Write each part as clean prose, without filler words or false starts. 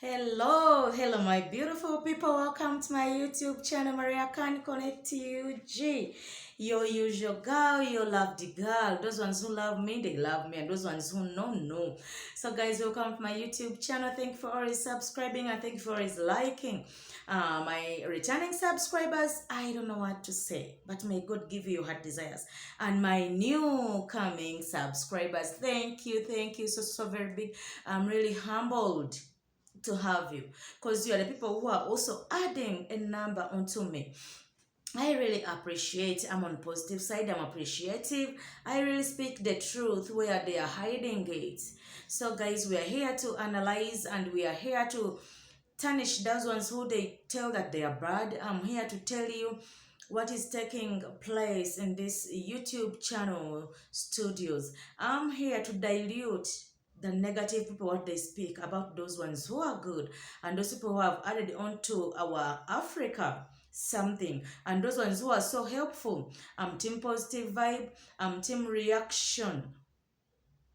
Hello, my beautiful people. Welcome to my YouTube channel. Maria can connect to you. G, your usual girl, your loved girl. Those ones who love me, they love me, and those ones who know, no. So, guys, welcome to my YouTube channel. Thank you for always subscribing and thank you for always liking. My returning subscribers, I don't know what to say, but may God give you your heart desires. And my new coming subscribers, thank you so very big. I'm really humbled to have you because you are the people who are also adding a number onto me. I really appreciate. I'm on positive side. I'm appreciative. I really speak the truth where they are hiding it. So guys, we are here to analyze and we are here to tarnish those ones who they tell that they are bad. I'm here to tell you what is taking place in this YouTube channel studios. I'm here to dilute the negative people, what they speak about those ones who are good and those people who have added on to our Africa something and those ones who are so helpful. I'm team positive vibe. I'm team reaction.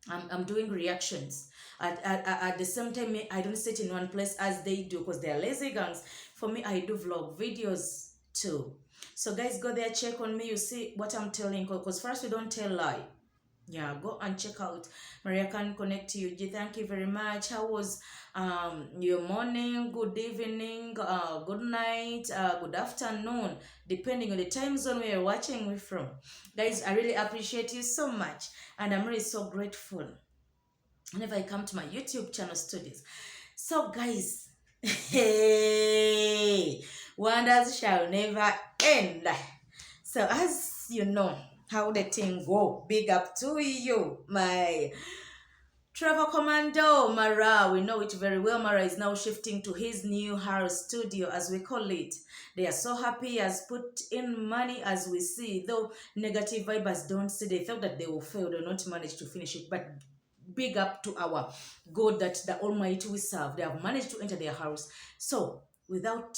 I'm doing reactions. At the same time, I don't sit in one place as they do because they're lazy gangs. For me, I do vlog videos too. So guys, go there, check on me. You see what I'm telling, because first we don't tell lie. Yeah, go and check out Maria can connect to you. Thank you very much. How was your morning, good evening, good night, good afternoon, depending on the time zone where you're watching me from. Guys, I really appreciate you so much and I'm really so grateful whenever I come to my YouTube channel studios. So guys, hey, wonders shall never end. So as you know how the thing go, big up to you, my travel commando Mara. We know it very well. Mara is now shifting to his new house studio, as we call it. They are so happy. He has put in money, as we see, though negative vibers don't see. They thought that they will fail, they will not manage to finish it, but big up to our God, that the Almighty we serve. They have managed to enter their house. So without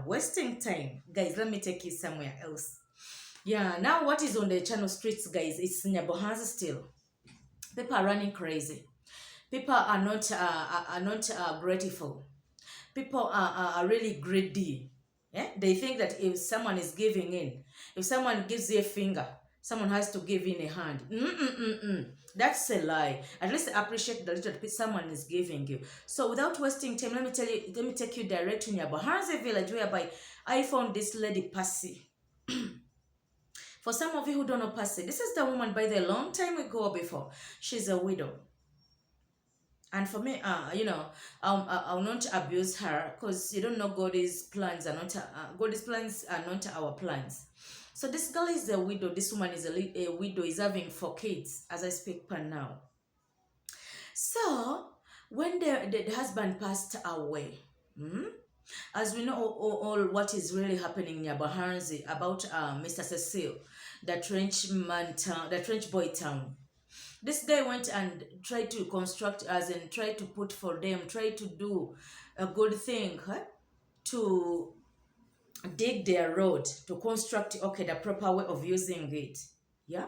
wasting time, guys, let me take you somewhere else. Yeah, now what is on the channel streets, guys? It's Nyabohanza still. People are running crazy. People are not grateful. People are really greedy. Yeah, they think that if someone is giving in, if someone gives you a finger, someone has to give in a hand. That's a lie. At least appreciate the little bit someone is giving you. So without wasting time, let me take you direct to Nyabohanza village, whereby I found this lady Passy. For some of you who don't know Passy, this is the woman by the long time ago before. She's a widow. And for me, I'll not abuse her because you don't know God's plans are not God's plans are not our plans. So this girl is a widow. This woman is a widow. Is having 4 kids as I speak per now. So when the husband passed away, as we know all what is really happening in Nyabohanza about Mr Cecil, the trench boy town. This guy went and tried to construct, as in try to put for them, try to do a good thing, to dig their road, to construct, okay, the proper way of using it. Yeah.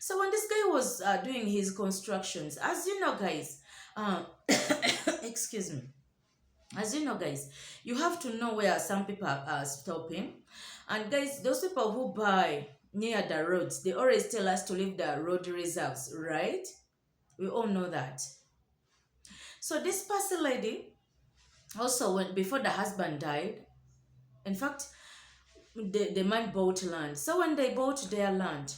So when this guy was doing his constructions, as you know, guys, excuse me, as you know, guys, you have to know where some people are stopping. And guys, those people who buy near the roads, they always tell us to leave the road reserves, right? We all know that. So this Passy lady also went before the husband died. In fact, the man bought land. So when they bought their land,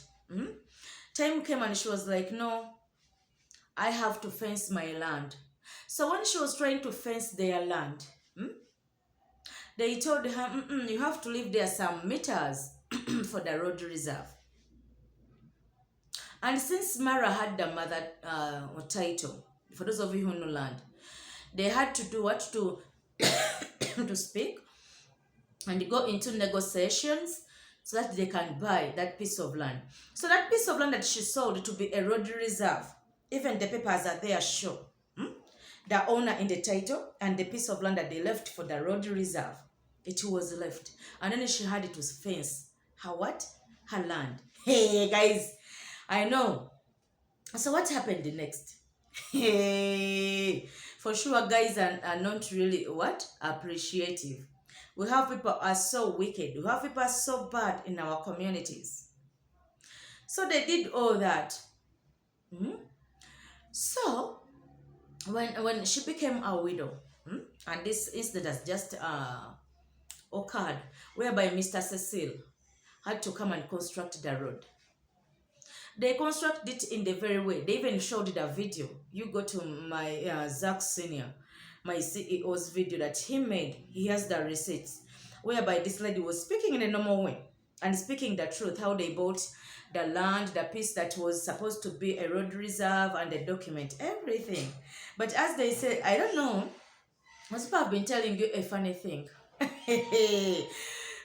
time came and she was like, no, I have to fence my land. So when she was trying to fence their land, they told her, you have to leave there some meters for the road reserve. And since Mara had the mother title, for those of you who know land, they had to do what to to speak and go into negotiations so that they can buy that piece of land. So that piece of land that she sold to be a road reserve, even the papers are there show the owner in the title and the piece of land that they left for the road reserve. It was left. And then she had to fence her what? Her land. Hey guys, I know. So what happened next? Hey, For sure, guys are not really what? Appreciative. We have people are so wicked. We have people are so bad in our communities. So they did all that. Mhm. So when she became a widow, and this incident has just occurred, whereby Mr. Cecil had to come and construct the road. They construct it in the very way. They even showed the video. You go to my Zach Senior, my CEO's video that he made. He has the receipts, whereby this lady was speaking in a normal way and speaking the truth, how they bought the land, the piece that was supposed to be a road reserve, and the document, everything. But as they said, I don't know, most people have been telling you a funny thing.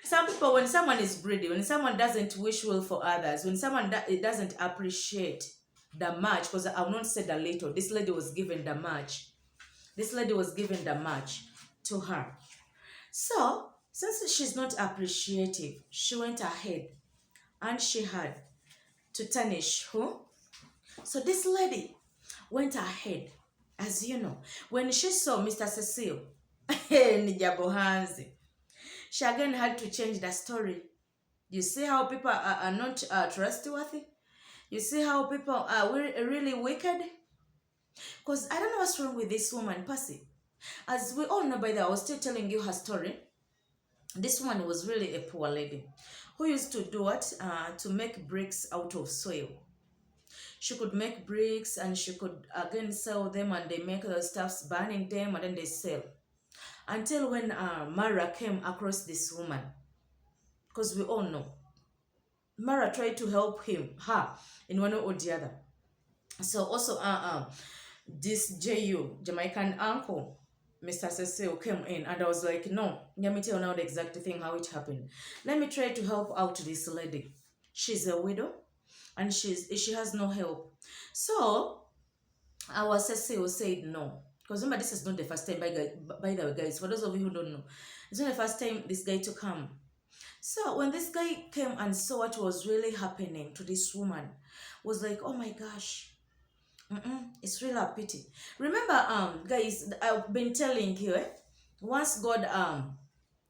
Some people, when someone is greedy, when someone doesn't wish well for others, when someone doesn't appreciate the match, because I will not say the little, this lady was given the match. This lady was given the match to her. So, since she's not appreciative, she went ahead and she had to tarnish who? So this lady went ahead, as you know, when she saw Mr. Cecil, Nijabohanzi, she again had to change the story. You see how people are not trustworthy? You see how people are really wicked? Because I don't know what's wrong with this woman, Passy. As we all know, by the way, I was still telling you her story. This one was really a poor lady who used to do what? To make bricks out of soil. She could make bricks and she could again sell them, and they make those stuffs, burning them, and then they sell. Until when Mara came across this woman, because we all know Mara tried to help her in one way or the other. So also this Jamaican uncle, Mr. Cecil, came in, and I was like, no, let me tell you now the exact thing how it happened. Let me try to help out this lady. She's a widow and she has no help. So our Cecil said no. Because remember, this is not the first time, by the way, guys, for those of you who don't know, it's not the first time this guy to come. So when this guy came and saw what was really happening to this woman, was like, oh my gosh, it's really a pity. Remember, guys, I've been telling you, once God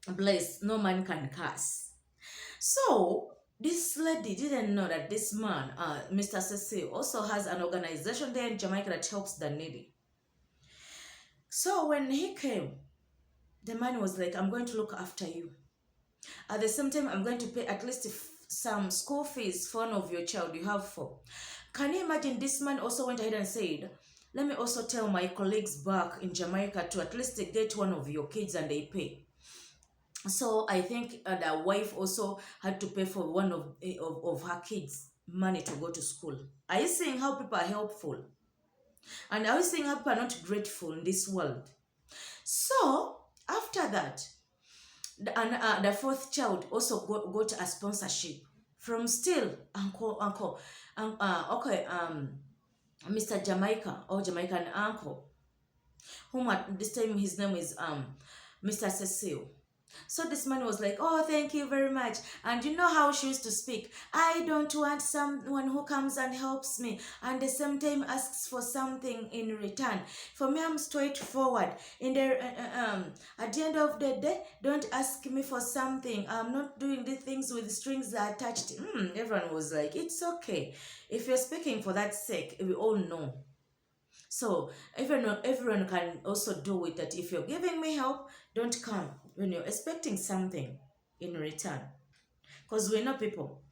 bless, no man can curse. So this lady didn't know that this man, Mr. Cecil, also has an organization there in Jamaica that helps the needy. So when he came, the man was like, I'm going to look after you. At the same time, I'm going to pay at least some school fees for one of your child you have four. Can you imagine? This man also went ahead and said, let me also tell my colleagues back in Jamaica to at least get one of your kids, and they pay. So I think the wife also had to pay for one of her kids money to go to school. Are you seeing how people are helpful? And are you seeing how people are not grateful in this world? So after that, the fourth child also got a sponsorship from still Mr. Jamaica, or Jamaican uncle, whom at this time his name is Mr. Cecil. So this man was like, oh, thank you very much. And you know how she used to speak? I don't want someone who comes and helps me and the same time asks for something in return. For me, I'm straightforward. At the end of the day, don't ask me for something. I'm not doing the things with strings attached. Everyone was like, it's okay. If you're speaking for that sake, we all know. So everyone can also do with that. If you're giving me help, don't come when you're expecting something in return. Because we know people.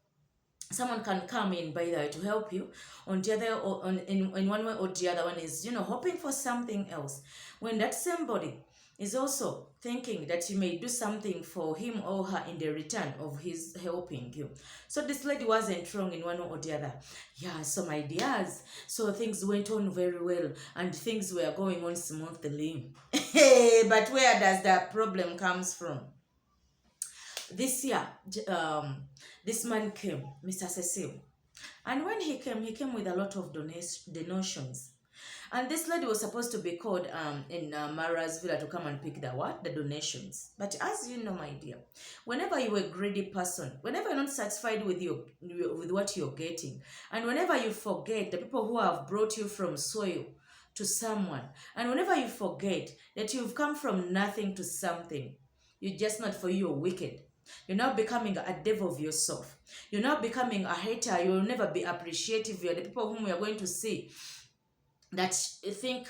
Someone can come in, by the way, to help you. On the other, or in one way or the other one is, hoping for something else. When that somebody is also thinking that you may do something for him or her in the return of his helping you. So this lady wasn't wrong in one or the other. Yeah, so my dears, so things went on very well and things were going on smoothly. But where does that problem comes from? This year, this man came, Mr. Cecil. And when he came with a lot of donations. And this lady was supposed to be called in Mara's villa to come and pick the donations. But as you know, my dear, whenever you're a greedy person, whenever you're not satisfied with with what you're getting, and whenever you forget the people who have brought you from soil to someone. And whenever you forget that you've come from nothing to something, you're just not for you, you're wicked. You're now becoming a devil of yourself. You're now becoming a hater. You'll never be appreciative. You're the people whom you're going to see that think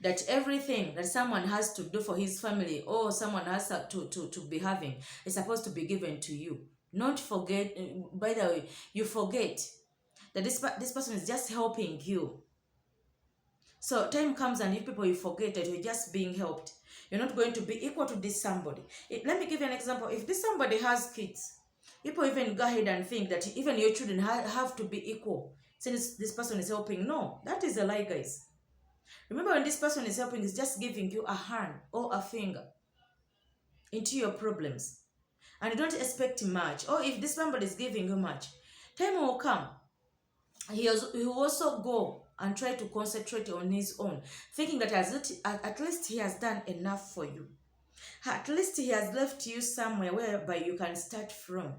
that everything that someone has to do for his family or someone has to be having is supposed to be given to you. Not forget, by the way, you forget that this person is just helping you. So time comes and you people, you forget that you're just being helped. You're not going to be equal to this somebody. Let me give you an example. If this somebody has kids, people even go ahead and think that even your children have to be equal since this person is helping. No, that is a lie, guys. Remember, when this person is helping, is just giving you a hand or a finger into your problems. And you don't expect much. Or if this somebody is giving you much, time will come. He will also go and try to concentrate on his own, thinking that at least he has done enough for you. At least he has left you somewhere whereby you can start from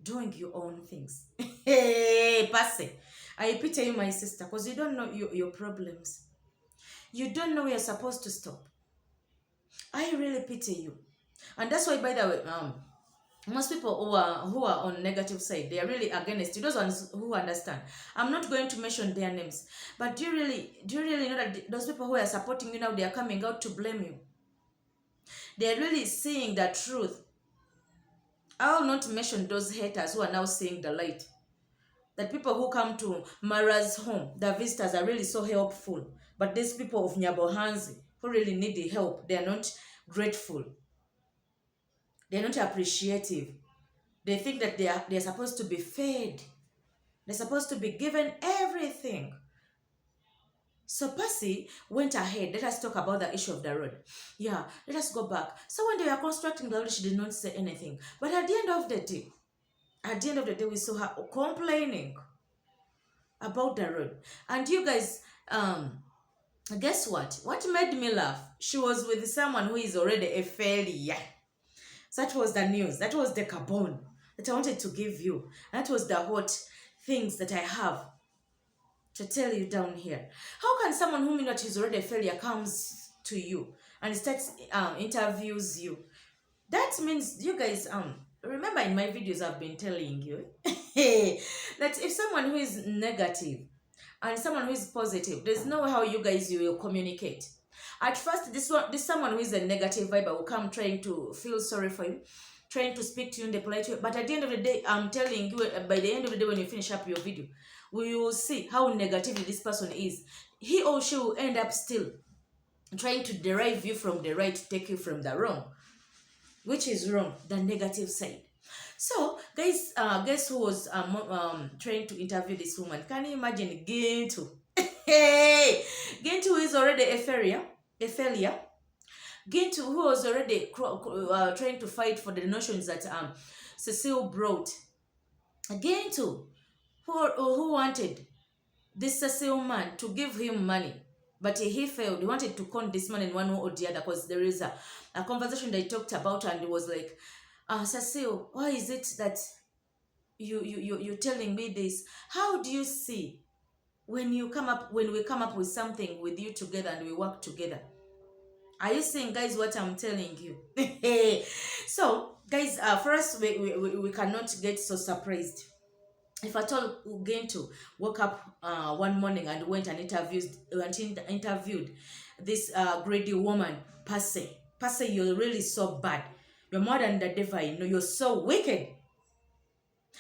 doing your own things. Hey, Passy, I pity you, my sister, because you don't know your problems. You don't know where you're supposed to stop. I really pity you. And that's why, by the way, most people who are on negative side, they are really against you. Those ones who understand, I'm not going to mention their names, but do you really know that those people who are supporting you now, they are coming out to blame you? They are really seeing the truth. I will not mention those haters who are now seeing the light. That people who come to Mara's home, the visitors, are really so helpful. But these people of Nyabohanzi who really need the help, they are not grateful. They are not appreciative. They think that they're supposed to be fed. They're supposed to be given everything. So Passy went ahead. Let us talk about the issue of the road. Yeah, let us go back. So when they were constructing the road, she did not say anything. But at the end of the day, we saw her complaining about the road. And you guys, guess what? What made me laugh? She was with someone who is already a failure. So that was the news. That was the carbon that I wanted to give you. That was the hot things that I have to tell you down here. How can someone who knows that he's already a failure comes to you and starts interviews you? That means you guys remember in my videos I've been telling you that if someone who is negative and someone who is positive, there's no way how you guys you will communicate. At first, this someone who is a negative vibe will come trying to feel sorry for you, trying to speak to you in the polite way. But at the end of the day, I'm telling you, by the end of the day, when you finish up your video, we will see how negative this person is. He or she will end up still trying to derive you from the right, take you from the wrong. Which is wrong? The negative side. So, guys, guess who was trying to interview this woman? Can you imagine Gintu? Hey, Gintu is already a failure. Gintu, who was already trying to fight for the notions that Cecil brought. Gintu, who wanted this Cecil man to give him money, but he failed. He wanted to con this man in one way or the other, because there is a conversation they talked about, and it was like, Cecil, why is it that you're telling me this? How do you see when we come up with something with you together and we work together? Are you seeing, guys, what I'm telling you? So, guys, for us, we cannot get so surprised. If at all we're going to woke up one morning and went and interviewed this greedy woman, Passy. Passy, you're really so bad. You're more than the devil. You know, you're so wicked.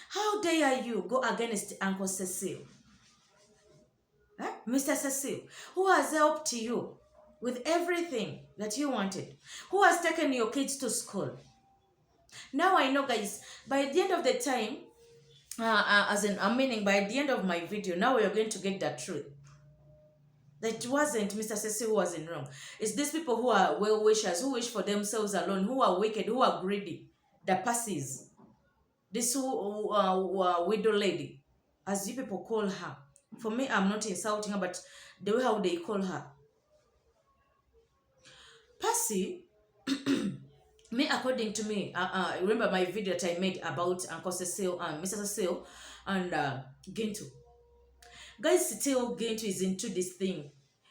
How dare you go against Uncle Cecil? Mr. Cecil, who has helped you with everything that you wanted? Who has taken your kids to school? Now I know, guys, by the end of the time, by the end of my video, now we are going to get the truth. That wasn't Mr. Cecil who was in wrong. It's these people who are well-wishers, who wish for themselves alone, who are wicked, who are greedy. The Passys. This widow lady, as you people call her. For me, I'm not insulting her, but the way how they call her. Passy, me, according to me, remember my video that I made about Uncle Cecil and Mr. Cecil and Gintu. Guys, still Gintu is into this thing.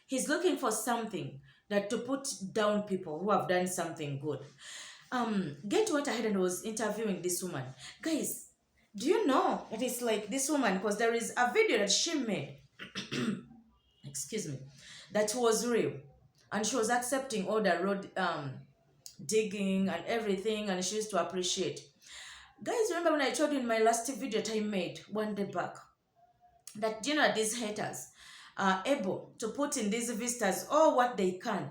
He's looking for something that to put down people who have done something good. Get went ahead and was interviewing this woman. Guys, do you know that it's like this woman, because there is a video that she made, excuse me, that was real. And she was accepting all the road digging and everything, and she used to appreciate. Guys, remember when I told you in my last video that I made one day back that you know these haters are able to put in these visitors all what they can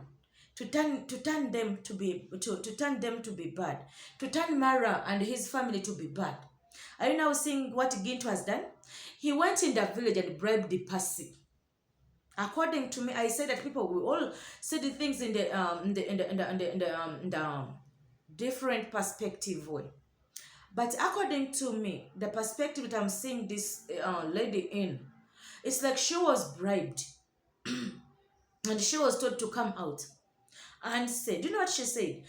to turn them to be to turn them to be bad, to turn Mara and his family to be bad. Are you now seeing what Gintu has done? He went in the village and bribed the Passy. According to me, I said that people will all see the things in the different perspective way. But according to me, the perspective that I'm seeing this lady in, it's like she was bribed and she was told to come out and say, do you know what she said?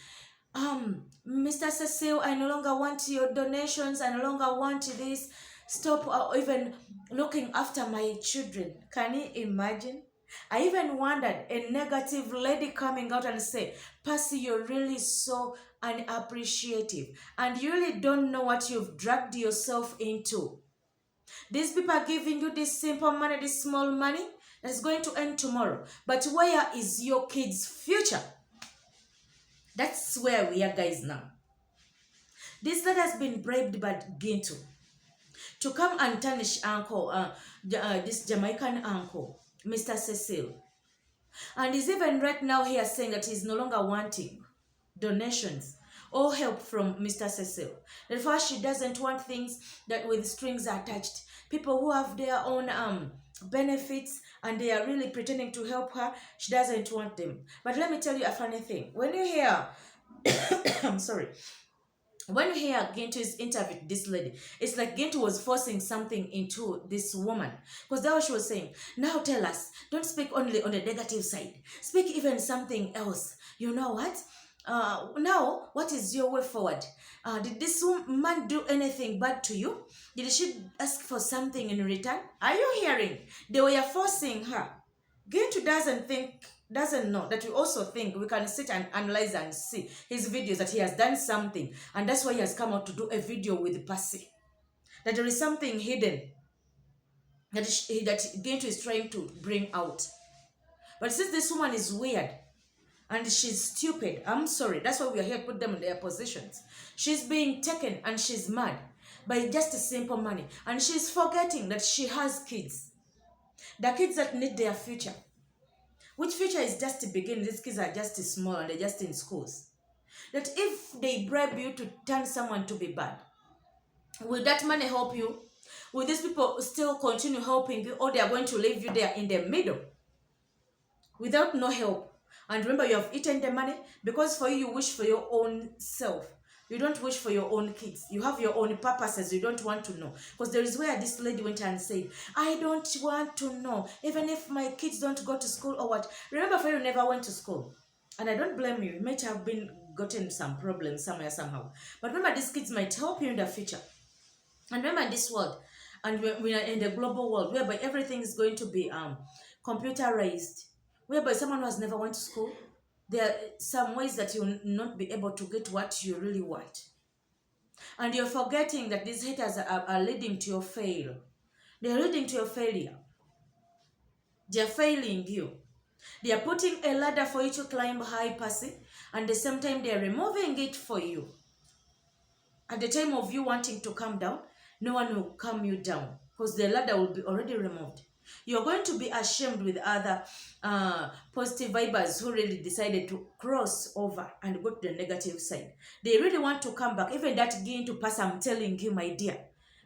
Mr. Cecil, I no longer want your donations. I no longer want this. Stop even looking after my children. Can you imagine? I even wondered a negative lady coming out and say, Passy, you're really so unappreciative and you really don't know what you've dragged yourself into. These people are giving you this simple money, this small money that's going to end tomorrow. But where is your kids' future? That's where we are, guys, now. This lady has been bribed by Gintu to come and tarnish uncle, this Jamaican uncle, Mr. Cecil. And he's even right now here saying that he's no longer wanting donations or help from Mr. Cecil. Therefore, she doesn't want things that with strings attached. People who have their own benefits and they are really pretending to help her, she doesn't want them. But let me tell you a funny thing. When you hear, I'm sorry, when you hear Gintu's interview with this lady, it's like Gintu was forcing something into this woman. Because that's what she was saying. Now tell us, don't speak only on the negative side. Speak even something else. You know what? Now, what is your way forward? Did this woman do anything bad to you? Did she ask for something in return? Are you hearing? They were forcing her. Gintu doesn't know that we also think we can sit and analyze and see his videos that he has done something, and that's why he has come out to do a video with Passy. That there is something hidden that Gintu is trying to bring out. But since this woman is weird and she's stupid, I'm sorry, that's why we are here to put them in their positions. She's being taken and she's mad by just a simple money, and she's forgetting that she has kids. The kids that need their future. Which future is just to begin? These kids are just small and they're just in schools. That if they bribe you to turn someone to be bad, will that money help you? Will these people still continue helping you, or they are going to leave you there in the middle without no help? And remember, you have eaten the money because for you wish for your own self. You don't wish for your own kids. You have your own purposes. You don't want to know. Because there is where this lady went and said, I don't want to know. Even if my kids don't go to school or what. Remember, for you never went to school. And I don't blame you. You might have been gotten some problems somewhere, somehow. But remember, these kids might help you in the future. And remember, in this world, and we are in the global world, whereby everything is going to be computerized. Whereby someone who has never went to school, there are some ways that you will not be able to get what you really want. And you're forgetting that these haters are leading to your fail. They're leading to your failure. They're failing you. They are putting a ladder for you to climb high, Passy, and at the same time they're removing it for you. At the time of you wanting to come down, no one will calm you down because the ladder will be already removed. You're going to be ashamed with other positive vibers who really decided to cross over and go to the negative side. They really want to come back. Even that going to pass, I'm telling you, my dear,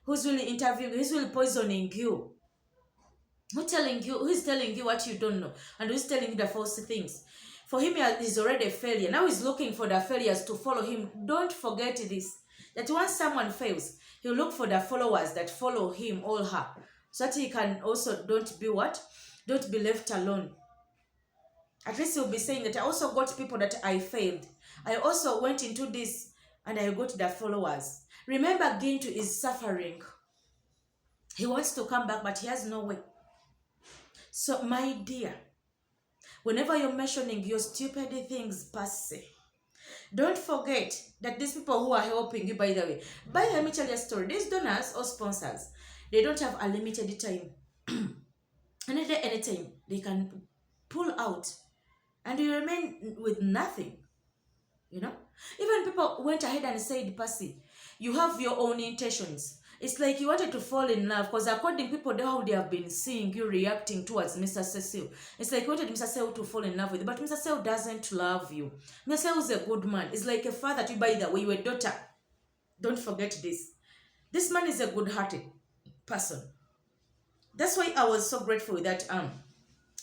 who's really interviewing, who's really poisoning you? Who's telling you what you don't know? And who's telling you the false things? For him, he's already a failure. Now he's looking for the failures to follow him. Don't forget this. That once someone fails, he'll look for the followers that follow him or her. So that he can also don't be left alone. At least he'll be saying that I also got people that I failed. I also went into this and I got the followers. Remember, Gintu is suffering. He wants to come back, but he has no way. So, my dear, Whenever you're mentioning your stupid things, Passy, don't forget that these people who are helping you, by the way, let me tell you a story. These donors or sponsors, they don't have a limited time. Anytime they can pull out and you remain with nothing, you know. Even people went ahead and said, Passy, you have your own intentions. It's like you wanted to fall in love, because according to people how they have been seeing you reacting towards Mr. Cecil, it's like you wanted Mr. Cecil to fall in love with you, but Mr. Cecil doesn't love you. Mr. Cecil is a good man. It's like a father to you, by the way, your daughter. Don't forget this. This man is a good-hearted person. That's why I was so grateful that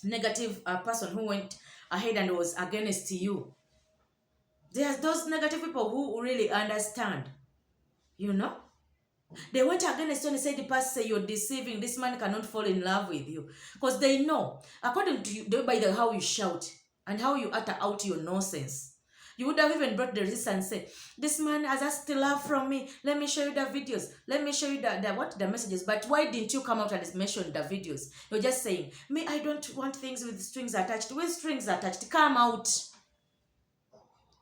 negative person who went ahead and was against you. There's those negative people who really understand, you know. They went against you and said, Pastor, you're deceiving. This man cannot fall in love with you. Because they know, according to you, by the how you shout and how you utter out your nonsense, you would have even brought the resistance and said, this man has asked love from me. Let me show you the videos. Let me show you the messages. But why didn't you come out and mention the videos? You're just saying, me, I don't want things with strings attached. With strings attached, come out.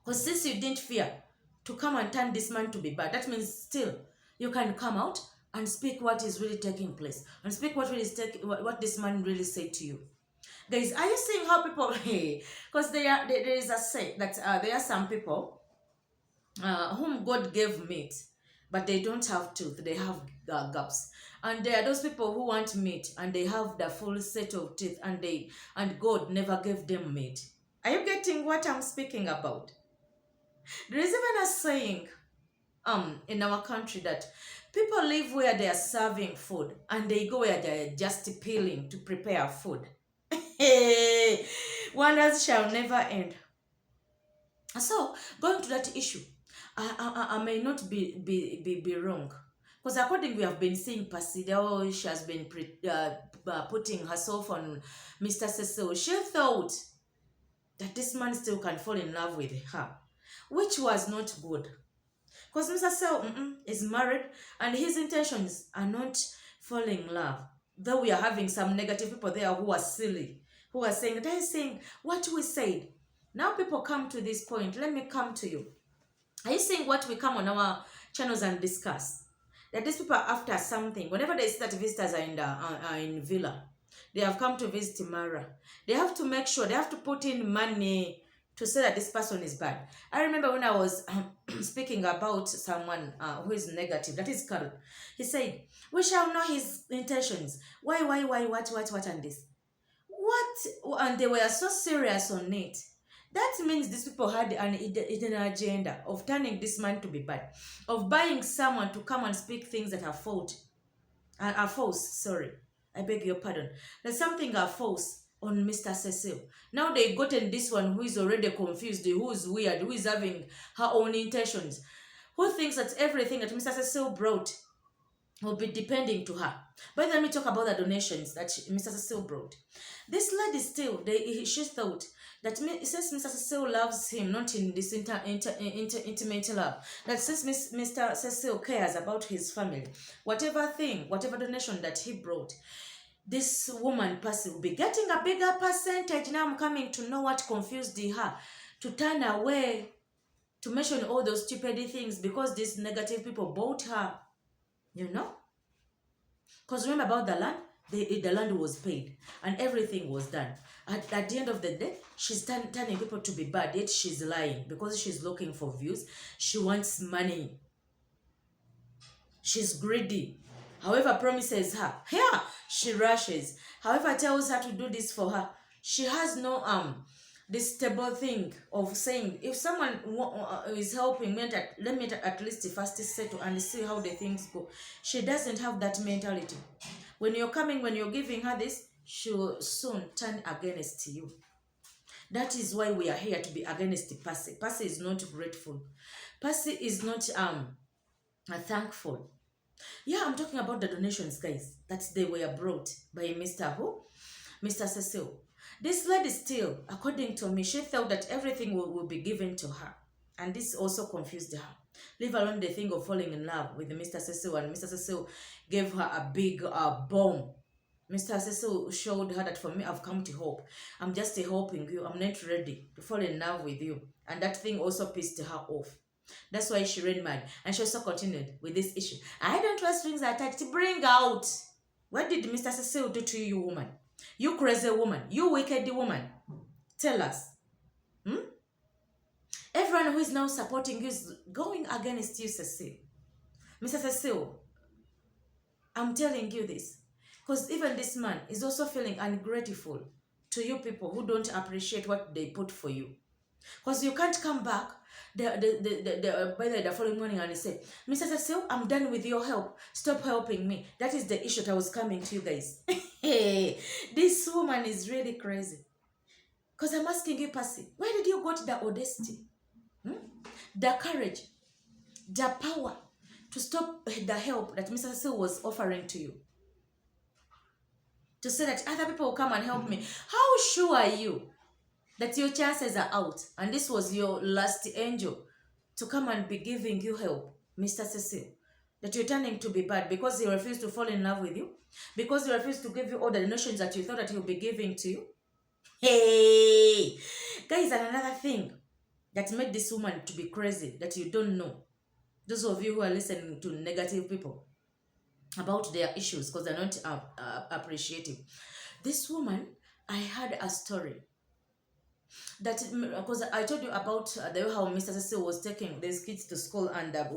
Because since you didn't fear to come and turn this man to be bad, that means still you can come out and speak what is really taking place and speak what this man really said to you. Guys, are you seeing how people, because there is a say that there are some people whom God gave meat, but they don't have tooth, they have gaps. And there are those people who want meat and they have the full set of teeth, and God never gave them meat. Are you getting what I'm speaking about? There is even a saying in our country that people live where they are serving food and they go where they are just peeling to prepare food. Wonders shall never end. So, going to that issue, I may not be wrong. Because according we have been seeing Passy, she has been putting herself on Mr. Cecil. She thought that this man still can fall in love with her, which was not good. Because Mr. Cecil is married and his intentions are not falling in love. Though we are having some negative people there who are silly, who are saying, they're saying what we said. Now people come to this point. Let me come to you. Are you seeing what we come on our channels and discuss? That these people are after something. Whenever they see that visitors are in villa, they have come to visit Mara. They have to make sure, they have to put in money to say that this person is bad. I remember when I was speaking about someone who is negative, that is Carol. He said, we shall know his intentions. Why, what, and this. What? And they were so serious on it. That means these people had an agenda of turning this man to be bad, of buying someone to come and speak things that are false. Sorry. I beg your pardon. There's something are false on Mr. Cecil. Now they gotten this one who is already confused, who is weird, who is having her own intentions, who thinks that everything that Mr. Cecil brought will be depending to her. But let me talk about the donations that Mr. Cecil brought. This lady still, she thought that since Mr. Cecil loves him, not in this intimate love, that since Mr. Cecil cares about his family, whatever donation that he brought, this woman Passy will be getting a bigger percentage. Now I'm coming to know what confused her to turn away, to mention all those stupid things because these negative people bought her, you know. Because remember about the land, the land was paid and everything was done. At the end of the day, she's turning people to be bad, yet she's lying because she's looking for views. She wants money. She's greedy. However promises her, yeah, she rushes. However tells her to do this for her, she has no this stable thing of saying, if someone is helping me, let me at least first settle and see how the things go. She doesn't have that mentality. When you're giving her this, she will soon turn against you. That is why we are here to be against Passy. Passy is not grateful. Passy is not thankful. Yeah, I'm talking about the donations, guys, that they were brought by Mr. Who? Mr. Cecil. This lady still, according to me, she thought that everything will be given to her. And this also confused her. Leave alone the thing of falling in love with Mr. Cecil. And Mr. Cecil gave her a big bomb. Mr. Cecil showed her that for me, I've come to help. I'm just helping you. I'm not ready to fall in love with you. And that thing also pissed her off. That's why she ran mad. And she also continued with this issue. I don't trust strings attached. Bring out. What did Mr. Cecil do to you, woman? You crazy woman. You wicked woman. Tell us. Hmm? Everyone who is now supporting you is going against you, Cecil. Mr. Cecil, I'm telling you this. Because even this man is also feeling ungrateful to you people who don't appreciate what they put for you. Because you can't come back by the following morning and say, Mr. Cecil, I'm done with your help. Stop helping me. That is the issue that I was coming to you guys. This woman is really crazy. Because I'm asking you, Passy, where did you got the audacity, the courage, the power to stop the help that Mr. Cecil was offering to you? To say that other people will come and help me. How sure are you that your chances are out and this was your last angel to come and be giving you help, Mr. Cecil? That you're turning to be bad because he refused to fall in love with you? Because he refused to give you all the notions that you thought that he'll be giving to you? Hey! Guys, and another thing that made this woman to be crazy that you don't know. Those of you who are listening to negative people about their issues because they're not appreciative. This woman, I had a story that because I told you about the way how Mr. Cecil was taking these kids to school and the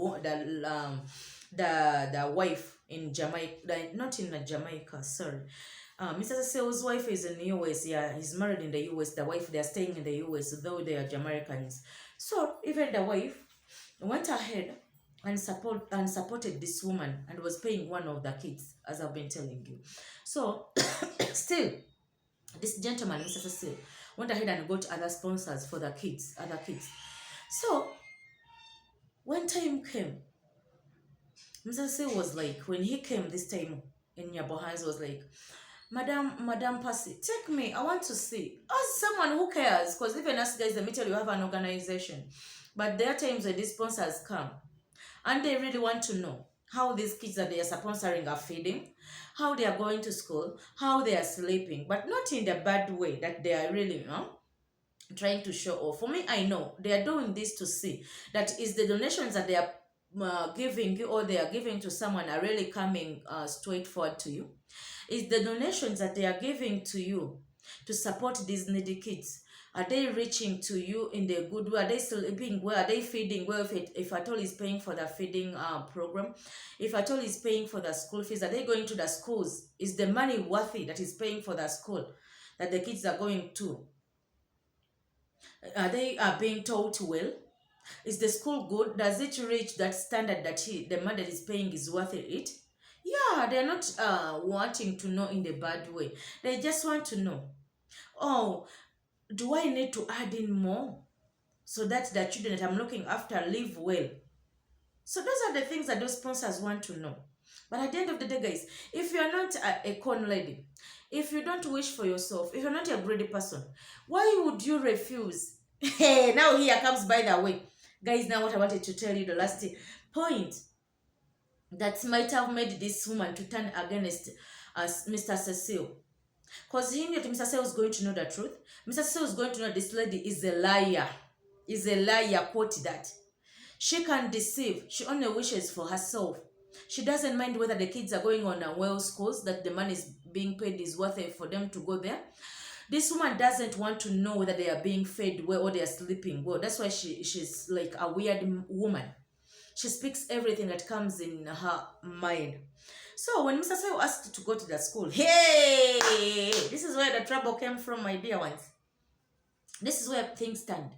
wife in Jamaica, not in Jamaica, sorry. Mr. Cecil's wife is in the US. Yeah, he's married in the US. The wife, they're staying in the US, though they are Jamaicans. So even the wife went ahead and supported this woman and was paying one of the kids, as I've been telling you. So still, this gentleman, Mr. Cecil, went ahead and got other sponsors for the kids, other kids. So when time came, Mr. Cecil was like, when he came this time in Nyabohans, was like, Madam Passy, take me. I want to see. As someone who cares, because even us guys, the metal, you have an organization. But there are times when these sponsors come and they really want to know how these kids that they are sponsoring are feeding, how they are going to school, how they are sleeping, but not in the bad way that they are really, trying to show off. For me, I know they are doing this to see that is the donations that they are giving you or they are giving to someone are really coming straightforward to you. Is the donations that they are giving to you to support these needy kids, are they reaching to you in the good way? Are they sleeping well? Are they feeding well? If at all is paying for the feeding program, if at all is paying for the school fees, are they going to the schools? Is the money worthy that is paying for the school that the kids are going to? Are they being taught well? Is the school good? Does it reach that standard that the man that is paying is worth it? Yeah, they're not wanting to know in the bad way. They just want to know, oh, do I need to add in more so that the children that I'm looking after live well? So those are the things that those sponsors want to know. But at the end of the day, guys, if you're not a con lady, if you don't wish for yourself, if you're not a greedy person, why would you refuse? Hey, now here comes, by the way, guys, now what I wanted to tell you, the last point that might have made this woman to turn against Mr. Cecil. Because he knew that Mr. Cecil was going to know the truth. Mr. Cecil was going to know this lady is a liar. Is a liar, quote that. She can deceive. She only wishes for herself. She doesn't mind whether the kids are going on a well schools, that the money is being paid is worth it for them to go there. This woman doesn't want to know whether they are being fed well or they are sleeping well. That's why she's like a weird woman. She speaks everything that comes in her mind. So when Mr. Cecil asked to go to the school, hey, this is where the trouble came from, my dear ones. This is where things stand.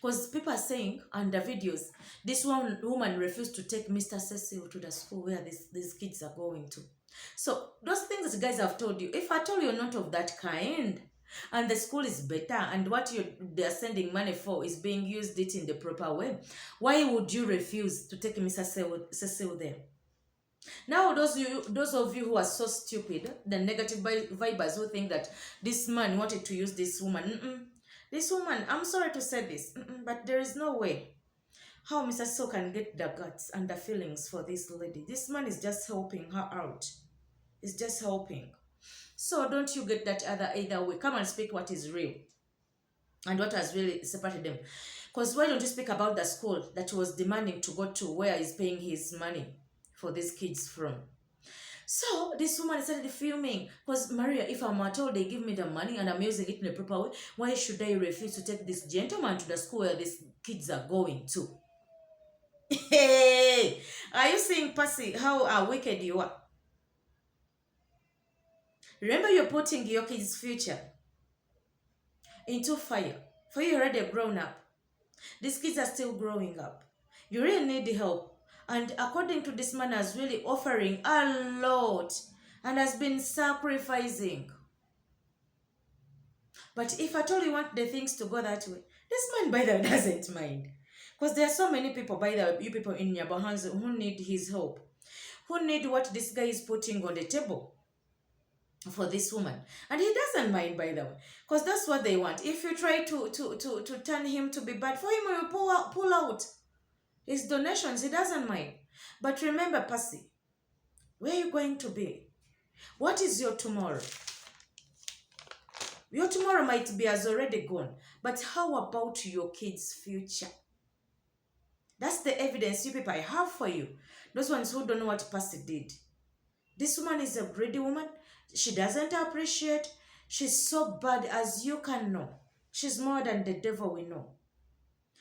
Because people are saying on the videos, this woman refused to take Mr. Cecil to the school where these kids are going to. So those things that guys have told you, if I told you not of that kind, and the school is better, and what they're sending money for is being used it in the proper way, why would you refuse to take Mr. Cecil there? Now those of you who are so stupid, the negative vibers who think that this man wanted to use this woman, this woman, I'm sorry to say this, but there is no way how Mr. Cecil can get the guts and the feelings for this lady. This man is just helping her out. He's just helping. So don't you get that either way. Come and speak what is real and what has really separated them. Because why don't you speak about the school that was demanding to go to where he's paying his money for these kids from? So this woman started fuming because Maria, if I'm at all, they give me the money and I'm using it in a proper way, why should I refuse to take this gentleman to the school where these kids are going to? Hey, are you seeing, Passy, how wicked you are? Remember, you're putting your kids' future into fire. For you already grown up. These kids are still growing up. You really need help. And according to this man, is really offering a lot and has been sacrificing. But if at all you want the things to go that way, this man, by the way, doesn't mind. Because there are so many people, by the way, you people in Nyabahanza who need his help, who need what this guy is putting on the table for this woman. And he doesn't mind, by the way, because that's what they want. If you try to turn him to be bad, for him, he will pull out his donations. He doesn't mind. But remember, Passy, where are you going to be? What is your tomorrow? Your tomorrow might be as already gone. But how about your kids' future? That's the evidence you people I have for you. Those ones who don't know what Passy did. This woman is a greedy woman. She doesn't appreciate. She's so bad as you can know. She's more than the devil we know.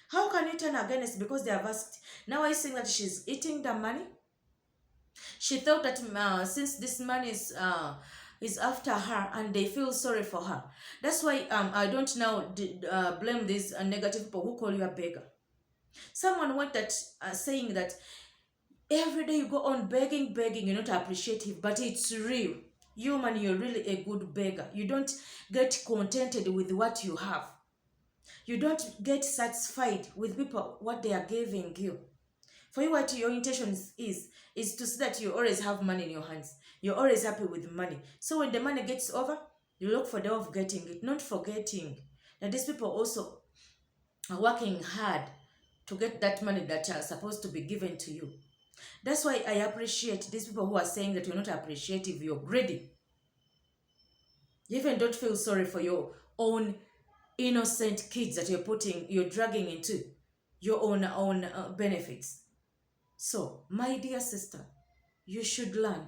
How can you turn against because they have asked? Now I think that she's eating the money. She thought that since this man is after her and they feel sorry for her. That's why I don't now blame these negative people who call you a beggar. Someone went that saying that every day you go on begging, you're not appreciative, but it's real. You man, you're really a good beggar. You don't get contented with what you have. You don't get satisfied with people, what they are giving you. For you, what your intention is to see that you always have money in your hands. You're always happy with money. So when the money gets over, you look for the way of getting it, not forgetting that these people also are working hard to get that money that are supposed to be given to you. That's why I appreciate these people who are saying that you're not appreciative, you're greedy. You even don't feel sorry for your own innocent kids that you're dragging into your own benefits. So, my dear sister, you should learn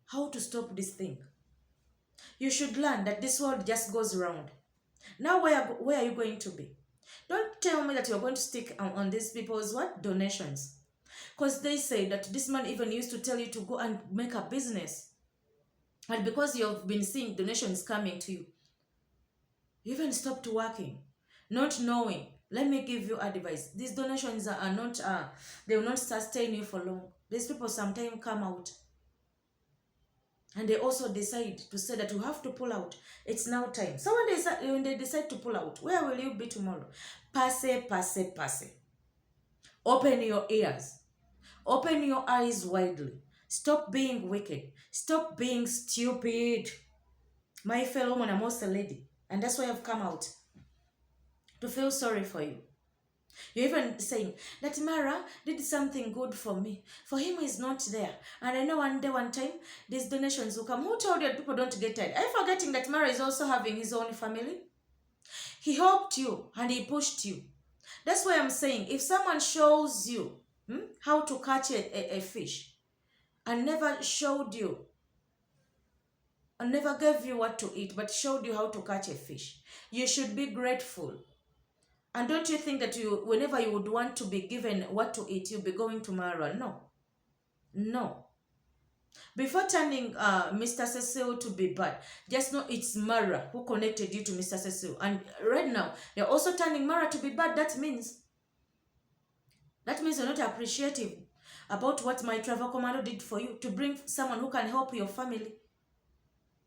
how to stop this thing. You should learn that this world just goes around. Now, where are you going to be? Don't tell me that you're going to stick on these people's what? Donations. Because they say that this man even used to tell you to go and make a business. And because you've been seeing donations coming to you, you even stopped working, not knowing. Let me give you advice. These donations are not, they will not sustain you for long. These people sometimes come out. And they also decide to say that you have to pull out. It's now time. So when they decide to pull out, where will you be tomorrow? Passy, passy, passy. Open your ears. Open your eyes widely. Stop being wicked. Stop being stupid. My fellow woman, I'm also a lady. And that's why I've come out. To feel sorry for you. You're even saying that Mara did something good for me. For him, he's not there. And I know one day, one time, these donations will come. Who told you that people don't get tired? Are you forgetting that Mara is also having his own family? He helped you and he pushed you. That's why I'm saying, if someone shows you how to catch a fish and never showed you and never gave you what to eat, but showed you how to catch a fish, you should be grateful. And don't you think that whenever you would want to be given what to eat, you'll be going to Mara? No. No. Before turning Mr. Cecil to be bad, just know it's Mara who connected you to Mr. Cecil. And right now, they're also turning Mara to be bad. That means you're not appreciative about what my travel commando did for you to bring someone who can help your family.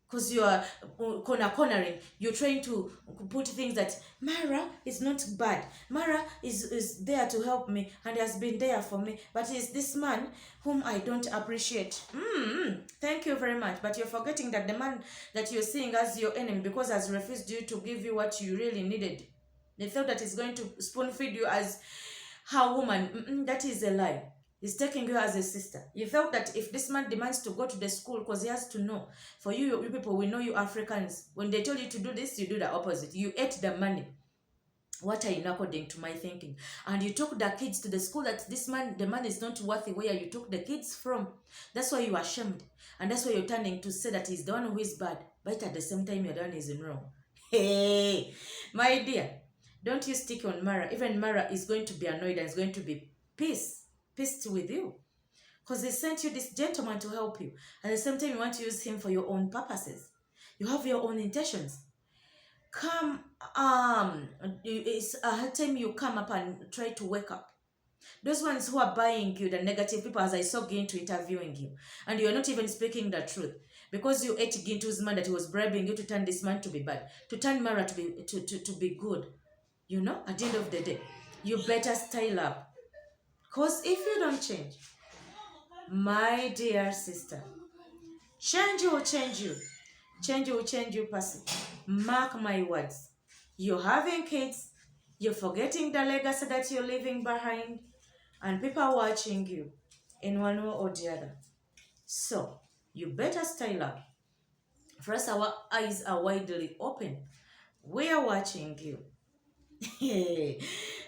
Because you are cornering. You're trying to put things that Mara is not bad. Mara is there to help me and has been there for me. But it's this man whom I don't appreciate. Thank you very much. But you're forgetting that the man that you're seeing as your enemy because has refused you to give you what you really needed. They thought that he's going to spoon feed you as her woman. That is a lie. He's taking you as a sister. You felt that if this man demands to go to the school because he has to know. For you, you people, we know you Africans. When they tell you to do this, you do the opposite. You ate the money. What are you according to my thinking? And you took the kids to the school that this man, the man is not worthy where you took the kids from. That's why you are ashamed. And that's why you're turning to say that he's the one who is bad. But at the same time, you're the one who is in wrong. Hey, my dear, don't you stick on Mara. Even Mara is going to be annoyed and is going to be pissed with you. Because they sent you this gentleman to help you. At the same time, you want to use him for your own purposes. You have your own intentions. Come, it's a time you come up and try to wake up. Those ones who are buying you, the negative people, as I saw Gintu interviewing you, and you're not even speaking the truth. Because you ate Gintu's man that he was bribing you to turn this man to be bad, to turn Mara to be good. You know, at the end of the day, you better style up. Because if you don't change, my dear sister, change will change you. Change will change you, Passy. Mark my words. You're having kids, you're forgetting the legacy that you're leaving behind, and people are watching you in one way or the other. So, you better style up. First, our eyes are widely open. We are watching you.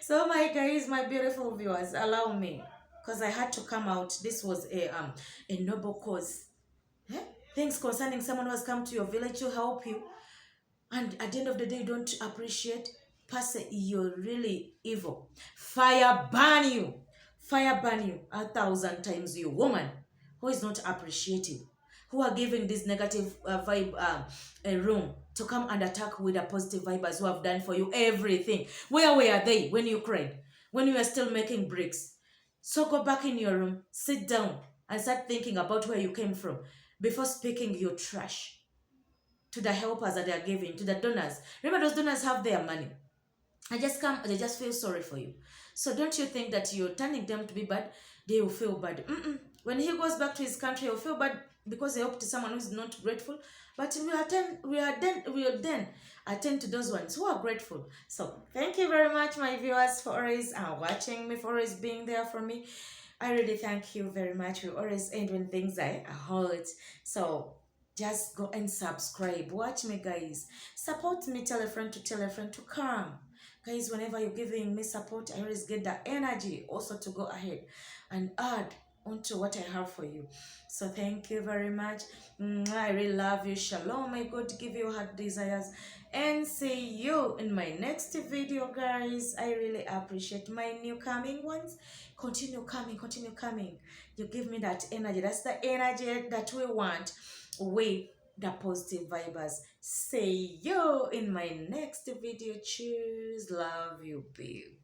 So, my guys, my beautiful viewers, allow me, because I had to come out. This was a noble cause. Eh? Things concerning someone who has come to your village to help you, and at the end of the day, you don't appreciate. Passy, you're really evil. Fire burn you. Fire burn you 1,000 times, you woman who is not appreciative, who are giving this negative vibe a room to come and attack with a positive vibers who have done for you everything. Where were they when you cried? When you were still making bricks? So go back in your room, sit down, and start thinking about where you came from before speaking your trash to the helpers that they are giving, to the donors. Remember, those donors have their money. They just feel sorry for you. So don't you think that you're turning them to be bad? They will feel bad. When he goes back to his country, he'll feel bad because they helped someone who's not grateful. But we'll then attend to those ones who are grateful. So thank you very much, my viewers, for always watching me, for always being there for me. I really thank you very much. We always end when things are hard. So just go and subscribe. Watch me, guys. Support me. Tell a friend to come. Guys, whenever you're giving me support, I always get the energy also to go ahead and add onto what I have for you. So thank you very much. I really love you. Shalom. May God give you heart desires. And see you in my next video, guys. I really appreciate my new coming ones. Continue coming, continue coming. You give me that energy. That's the energy that we want. We the positive vibers. See you in my next video. Cheers. Love you big.